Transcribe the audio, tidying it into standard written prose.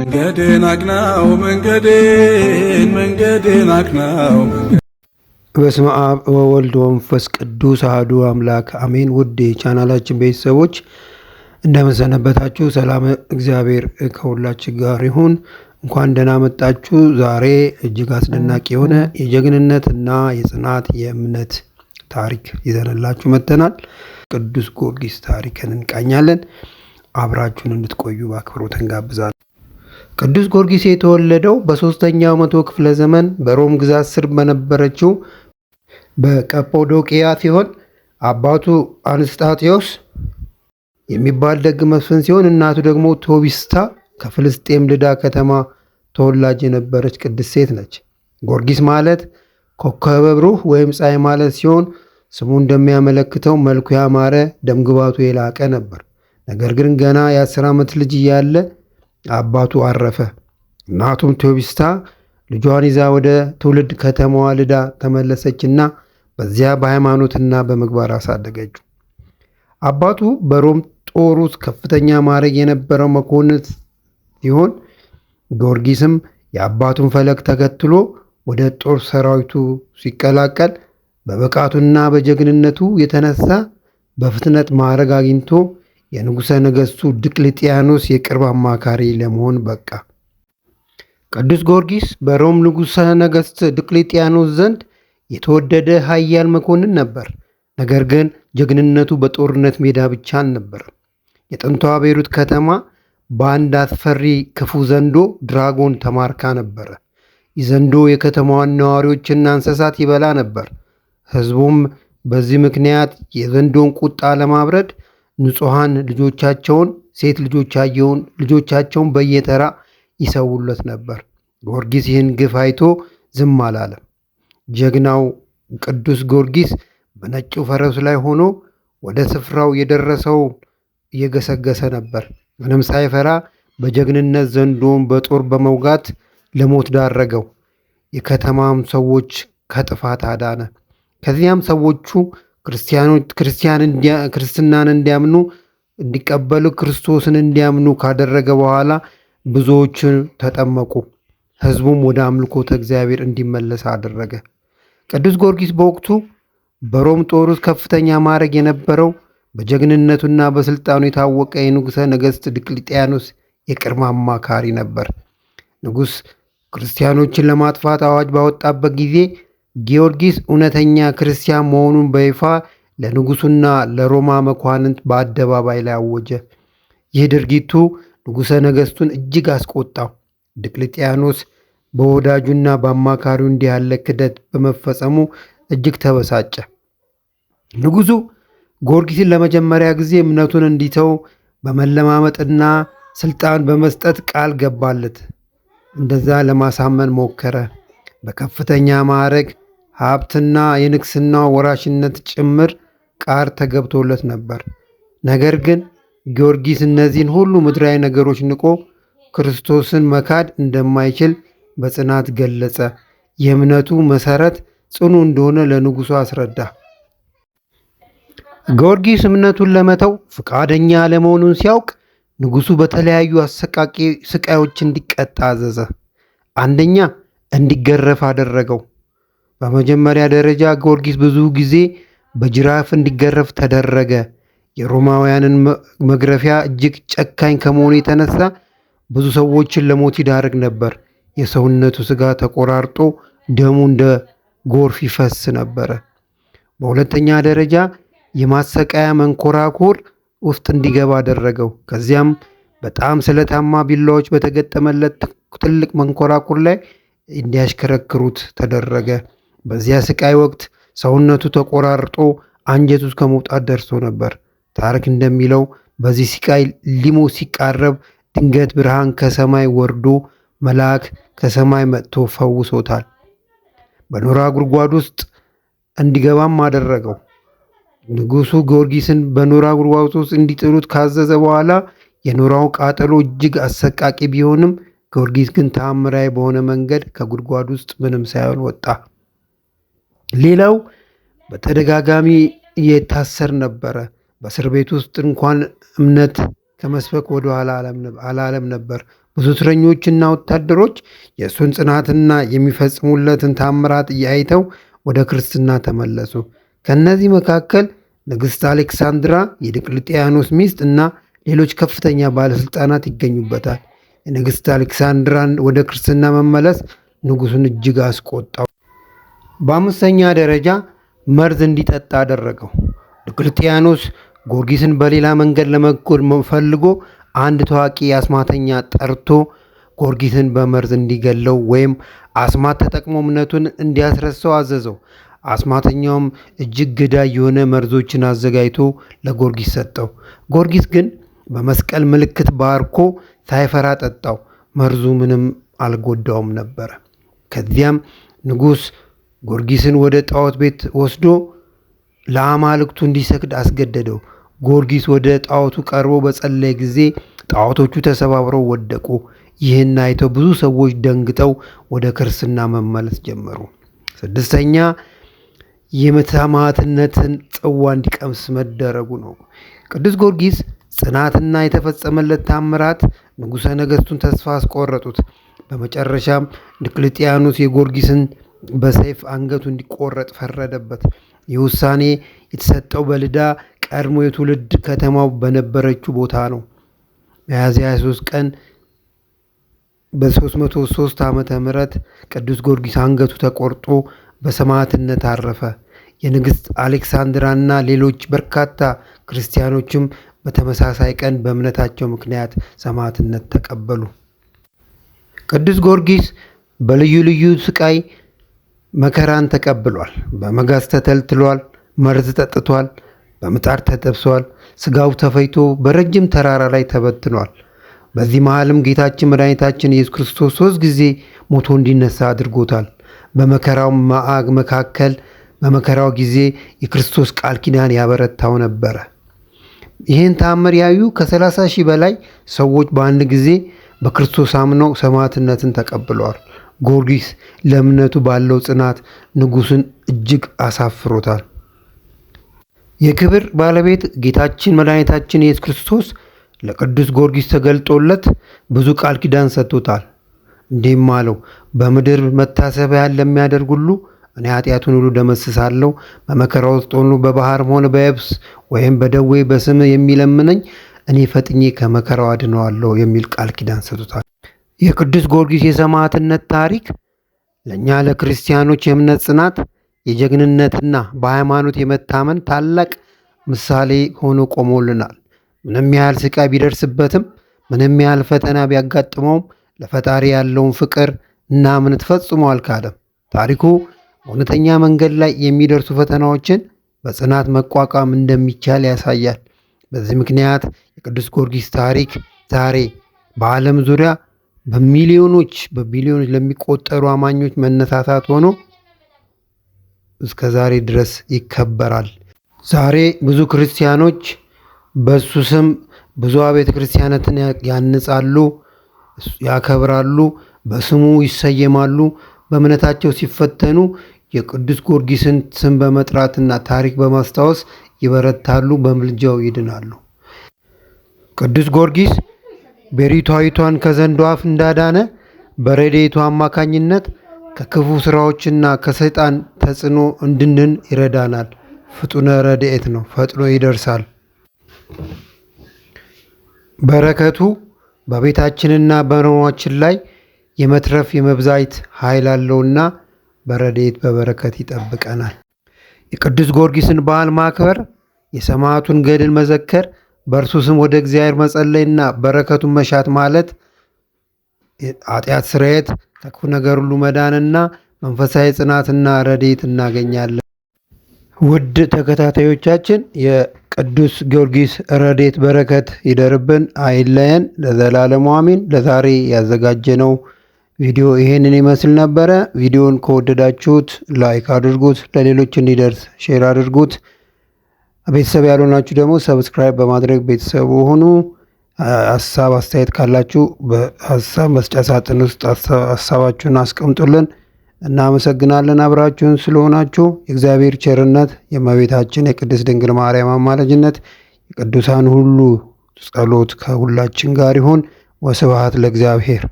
መንገዴን አቅናው መንገዴን አቅናው። በስመ አብ ወወልድ ወመንፈስ ቅዱስ አሐዱ አምላክ አሜን። ውድ የቻናላችን ቤተሰቦች እንደምን ሰነበታችሁ? ሰላም እግዚአብሔር ከሁላችን ጋር ይሁን። እንኳን ደህና መጣችሁ። ዛሬ እጅግ አስደናቂ የሆነ የጀግንነትና የጽናት የእምነት ታሪክ ይዘንላችሁ መጥተናል። ቅዱስ ጊዮርጊስ ታሪክን እንቃኛለን። አብራችሁን እንድትቆዩ በአክብሮት እንጋብዛለን። ቅዱስ ጊዮርጊስ የተወለደው በ3ኛው መቶ ክፍለ ዘመን በሮም ግዛት ስር በነበረችው በቀጶዶቅያ ሲሆን አባቱ አንስጣቴዎስ የሚባል ደግ መስፍን ሲሆን እናቱ ደግሞ ቶቢስታ ከፍልስጤም ልዳ ከተማ ተወላጅ የነበረች ቅድስት ሴት ነች። ጊዮርጊስ ማለት ኮከበ ብሩህ ወይም ፀሐይ ማለት ሲሆን ስሙ እንደሚያመለክተው መልኩ ያማረ ደምግባቱ የላቀ ነበር። ነገር ግን ገና የ10 ዓመት ልጅ እያለ አባቱ አረፈ። እናቱም ቶቢስታ ልጇን ይዛ ወደ ትውልድ ከተማዋ ልዳ ተመለሰችና በዚያ በሃይማኖትና በምግባር አሳደገችው። አባቱ በሮም ጦር ውስጥ ከፍተኛ ማዕረግ የነበረው መኮንን ሲሆን ጊዮርጊስም የአባቱን ፈለግ ተከትሎ ወደ ጦር ሰራዊቱ ሲቀላቀል በብቃቱና በጀግንነቱ የተነሳ በፍጥነት ማዕረግ አግኝቶ የንጉሠ ነገሥቱ ድቅልጥያኖስ የቅርብ አማካሪ ለመሆን በቃ። ቅዱስ ጊዮርጊስ በሮም ንጉሠ ነገሥት ድቅልጥያኖስ ዘንድ የተወደደ ኃያል መኮንን ነበር። ነገር ግን ጀግንነቱ በጦርነት ሜዳ ብቻ አልነበረም። የጥንቷ ቤሩት ከተማ በአንድ አስፈሪ ክፉ ዘንዶ ድራጎን ተማርካ ነበረ። ይህ ዘንዶ የከተማዋን ነዋሪዎችና እንስሳት ይበላ ነበር። ሕዝቡም በዚህ ምክንያት የዘንዶን ቁጣ ለማብረድ ንጹሐን ልጆቻቸውን፣ ሴት ልጆቻቸውን በየተራ ይሰውለት ነበር። ጊዮርጊስ ይህን ግፍ አይቶ ዝም አላለም። ጀግናው ቅዱስ ጊዮርጊስ በነጭው ፈረሱ ላይ ሆኖ ወደ ስፍራው የደረሰው እየገሰገሰ ነበር። ምንም ሳይፈራ በጀግንነት ዘንዶውን በጦር በመውጋት ለሞት ዳረገው። የከተማም ሰዎች ከጥፋት አዳነ። ከዚያም ሰዎቹ ክርስትናን እንዲቀበሉ ክርስቶስን እንዲያምኑ ካደረገ በኋላ ብዙዎችን ተጠመቁ። ሕዝቡም ወደ አምልኮተ እግዚአብሔር እንዲመለስ አደረገ። ቅዱስ ጊዮርጊስ በወቅቱ በሮም ጦር ውስጥ ከፍተኛ ማዕረግ የነበረው በጀግንነቱና በስልጣኑ የታወቀ የንጉሠ ነገሥት ድቅልጥያኖስ የቅርብ አማካሪ ነበር። ንጉሥ ክርስቲያኖችን ለማጥፋት አዋጅ ባወጣበት ጊዜ ጊዮርጊስ እውነተኛ ክርስቲያን መሆኑን በይፋ ለንጉሱና ለሮማ መኳንንት በአደባባይ ላይ አወጀ። ይህ ድርጊቱ ንጉሠ ነገሥቱን እጅግ አስቆጣው። ድቅልጥያኖስ በወዳጁና በአማካሪው እንዲህ ያለ ክደት በመፈጸሙ እጅግ ተበሳጨ። ንጉሡ ጊዮርጊስን ለመጀመሪያ ጊዜ እምነቱን እንዲተው በመለማመጥና ስልጣን በመስጠት ቃል ገባለት። እንደዛ ለማሳመን ሞከረ። በከፍተኛ ማዕረግ ሀብትና የንግስና ወራሽነት ጭምር ቃል ተገብቶለት ነበር። ነገር ግን ጊዮርጊስ እነዚህን ሁሉ ምድራዊ ነገሮች ንቆ ክርስቶስን መካድ እንደማይችል በጽናት ገለጸ። የእምነቱ መሰረት ጽኑ እንደሆነ ለንጉሡ አስረዳ። ጊዮርጊስ እምነቱን ለመተው ፈቃደኛ አለመሆኑን ሲያውቅ ንጉሡ በተለያዩ አሰቃቂ ስቃዮች እንዲቀጣ አዘዘ። አንደኛ፣ እንዲገረፍ አደረገው። በመጀመሪያ ደረጃ ጊዮርጊስ ብዙ ጊዜ በጅራፍ እንዲገረፍ ተደረገ። የሮማውያንን መግረፊያ እጅግ ጨካኝ ከመሆኑ የተነሳ ብዙ ሰዎችን ለሞት ይዳርግ ነበር። የሰውነቱ ስጋ ተቆራርጦ ደሙ እንደ ጎርፍ ይፈስ ነበረ። በሁለተኛ ደረጃ የማሰቃያ መንኮራኩር ውስጥ እንዲገባ አደረገው። ከዚያም በጣም ስለታማ ቢላዎች በተገጠመለት ትልቅ መንኮራኩር ላይ እንዲያሽከረክሩት ተደረገ። በዚያ ስቃይ ወቅት ሰውነቱ ተቆራርጦ አንጀቱ እስከ መውጣት ደርሶ ነበር። ታሪክ እንደሚለው በዚህ ስቃይ ሊሞት ሲቃረብ ድንገት ብርሃን ከሰማይ ወርዶ መልአክ ከሰማይ መጥቶ ፈውሶታል። በኖራ ጉድጓድ ውስጥ እንዲገባም አደረገው። ንጉሡ ጊዮርጊስን በኖራ ጉድጓድ ውስጥ እንዲጥሉት ካዘዘ በኋላ የኖራው ቃጠሎ እጅግ አሰቃቂ ቢሆንም ጊዮርጊስ ግን ተአምራዊ በሆነ መንገድ ከጉድጓድ ውስጥ ምንም ሳይሆን ወጣ። ሌላው በተደጋጋሚ እየታሰር ነበረ። በእስር ቤት ውስጥ እንኳን እምነት ከመስበክ ወደ ኋላ አላለም ነበር። ብዙ እስረኞችና ወታደሮች የእሱን ጽናትና የሚፈጽሙለትን ታምራት አይተው ወደ ክርስትና ተመለሱ። ከእነዚህ መካከል ንግሥት አሌክሳንድራ፣ የዲዮቅልጥያኖስ ሚስት እና ሌሎች ከፍተኛ ባለሥልጣናት ይገኙበታል። የንግሥት አሌክሳንድራን ወደ ክርስትና መመለስ ንጉሡን እጅግ አስቆጣው። በአምስተኛ ደረጃ መርዝ እንዲጠጣ አደረገው። ዲዮቅልጥያኖስ ጎርጊስን በሌላ መንገድ ለመጎድ ፈልጎ አንድ ታዋቂ አስማተኛ ጠርቶ ጎርጊስን በመርዝ እንዲገለው ወይም አስማት ተጠቅሞ እምነቱን እንዲያስረሳው አዘዘው። አስማተኛውም እጅግ ገዳይ የሆነ መርዞችን አዘጋጅቶ ለጎርጊስ ሰጠው። ጎርጊስ ግን በመስቀል ምልክት ባርኮ ሳይፈራ ጠጣው። መርዙ ምንም አልጎዳውም ነበረ። ከዚያም ንጉሥ ጎርጊስን ወደ ጣዖት ቤት ወስዶ ለአማልክቱ እንዲሰግድ አስገደደው። ጎርጊስ ወደ ጣዖቱ ቀርቦ በጸለየ ጊዜ ጣዖቶቹ ተሰባብረው ወደቁ። ይህን አይተው ብዙ ሰዎች ደንግጠው ወደ ክርስትና መመለስ ጀመሩ። ስድስተኛ የሰማዕትነትን ጽዋ እንዲቀምስ መደረጉ ነው። ቅዱስ ጊዮርጊስ ጽናትና የተፈጸመለት ታምራት ንጉሠ ነገሥቱን ተስፋ አስቆረጡት። በመጨረሻም ዲዮቅልጥያኖስ የጊዮርጊስን በሰይፍ አንገቱ እንዲቆረጥ ፈረደበት። ይህ ውሳኔ የተሰጠው በልዳ ቀድሞ የትውልድ ከተማው በነበረችው ቦታ ነው። ሚያዝያ 23 ቀን በ303 ዓመተ ምህረት ቅዱስ ጊዮርጊስ አንገቱ ተቆርጦ በሰማዕትነት አረፈ። የንግሥት አሌክሳንድራና ሌሎች በርካታ ክርስቲያኖችም በተመሳሳይ ቀን በእምነታቸው ምክንያት ሰማዕትነት ተቀበሉ። ቅዱስ ጊዮርጊስ በልዩ ልዩ ስቃይ መከራን ተቀብሏል። በመጋዝ ተተልትሏል፣ መርዝ ጠጥቷል፣ በምጣድ ተጠብሷል፣ ስጋው ተፈይቶ በረጅም ተራራ ላይ ተበትኗል። በዚህ መሃልም ጌታችን መድኃኒታችን ኢየሱስ ክርስቶስ 3 ጊዜ ሞቶ እንዲነሳ አድርጎታል። በመከራው ጊዜ የክርስቶስ ቃል ኪዳን ያበረታው ነበረ። ይህን ተአምር ያዩ ከ30 ሺህ በላይ ሰዎች በአንድ ጊዜ በክርስቶስ አምነው ሰማዕትነትን ተቀብለዋል። ጊዮርጊስ ለእምነቱ ባለው ጽናት ንጉሥን እጅግ አሳፍሮታል። የክብር ባለቤት ጌታችን መድኃኒታችን ኢየሱስ ክርስቶስ ለቅዱስ ጊዮርጊስ ተገልጦለት ብዙ ቃል ኪዳን ሰጥቶታል። እንዲህም አለው፣ በምድር መታሰቢያን ለሚያደርግ ሁሉ እኔ ኃጢአቱን ሁሉ ደመስሳለሁ። በመከራ ውስጥ ሆኖ በባህርም ሆነ በየብስ ወይም በደዌ በስም የሚለምነኝ እኔ ፈጥኜ ከመከራው አድነዋለሁ የሚል ቃል ኪዳን ሰጥቶታል። የቅዱስ ጊዮርጊስ የሰማዕትነት ታሪክ ለእኛ ለክርስቲያኖች የእምነት ጽናት፣ የጀግንነትና በሃይማኖት የመታመን ታላቅ ምሳሌ ሆኖ ቆሞልናል። ምንም ያህል ስቃይ ቢደርስበትም፣ ምንም ያህል ፈተና ቢያጋጥመውም ለፈጣሪ ያለውን ፍቅር እና እምነት ፈጽሞ አልካደም። ታሪኩ በእውነተኛ መንገድ ላይ የሚደርሱ ፈተናዎችን በጽናት መቋቋም እንደሚቻል ያሳያል። በዚህ ምክንያት የቅዱስ ጊዮርጊስ ታሪክ ዛሬ በዓለም ዙሪያ በቢሊዮኖች ለሚቆጠሩ አማኞች መነሳሳት ሆኖ እስከ ዛሬ ድረስ ይከበራል። ዛሬ ብዙ ክርስቲያኖች በሱ ስም ብዙ አብያተ ክርስቲያናትን ያንጻሉ፣ ያከብራሉ፣ በስሙ ይሰየማሉ። በእምነታቸው ሲፈተኑ የቅዱስ ጊዮርጊስን ስም በመጥራትና ታሪክ በማስታወስ ይበረታሉ፣ በምልጃው ይድናሉ። ቅዱስ ጊዮርጊስ ቤሪቷይቷን ከዘንዶ አፍ እንዳዳነ በረድኤቱ አማካኝነት ከክፉ ስራዎችና ከሰይጣን ተጽዕኖ እንድንን ይረዳናል። ፍጡነ ረድኤት ነው፣ ፈጥኖ ይደርሳል። በረከቱ በቤታችንና በኑሯችን ላይ የመትረፍ የመብዛት ኃይል አለውና በረድኤት በበረከት ይጠብቀናል። የቅዱስ ጊዮርጊስን በዓል ማክበር፣ የሰማዕቱን ገድል መዘከር፣ በእርሱ ስም ወደ እግዚአብሔር መጸለይና በረከቱን መሻት ማለት ኃጢአት ስርየት፣ ከክፉ ነገር ሁሉ መዳንና መንፈሳዊ ጽናትና ረድኤት እናገኛለን። ውድ ተከታታዮቻችን የቅዱስ ጊዮርጊስ ረድኤት በረከት ይደርብን አይለየን፣ ለዘላለሙ አሜን። ለዛሬ ያዘጋጀነው ቪዲዮ ይሄንን ይመስል ነበረ። ቪዲዮን ከወደዳችሁት ላይክ አድርጉት፣ ለሌሎች እንዲደርስ ሼር አድርጉት። ቤተሰብ ያልሆናችሁ ደግሞ ሰብስክራይብ በማድረግ ቤተሰቡ ሁኑ። ሀሳብ አስተያየት ካላችሁ በሀሳብ መስጫ ሳጥን ውስጥ ሀሳባችሁን አስቀምጡልን። እናመሰግናለን አብራችሁን ስለሆናችሁ። የእግዚአብሔር ቸርነት፣ የእመቤታችን የቅድስት ድንግል ማርያም አማላጅነት፣ የቅዱሳን ሁሉ ጸሎት ከሁላችን ጋር ይሁን። ወስብሐት ለእግዚአብሔር።